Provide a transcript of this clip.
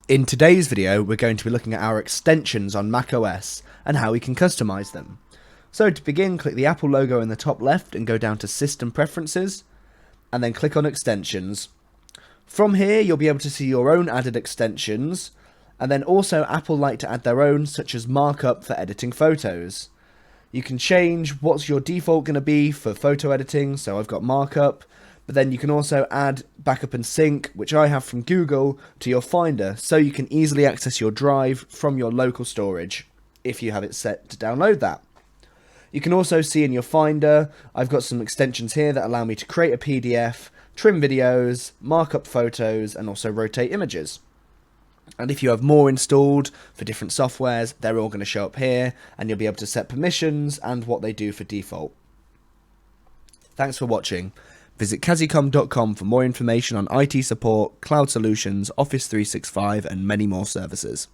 In today's video, we're going to be looking at our extensions on macOS and how we can customize them. So to begin, click the Apple logo in the top left and go down to System Preferences, and then click on Extensions. From here, you'll be able to see your own added extensions, and then also Apple like to add their own, such as Markup for editing photos. You can change what's your default going to be for photo editing, so I've got Markup, but then you can also add Backup and Sync, which I have from Google, to your Finder, so you can easily access your drive from your local storage, if you have it set to download that. You can also see in your Finder, I've got some extensions here that allow me to create a PDF, trim videos, mark up photos, and also rotate images. And if you have more installed for different softwares, they're all going to show up here, and you'll be able to set permissions and what they do for default. Thanks for watching. Visit Kazzicom.com for more information on IT support, cloud solutions, Office 365, and many more services.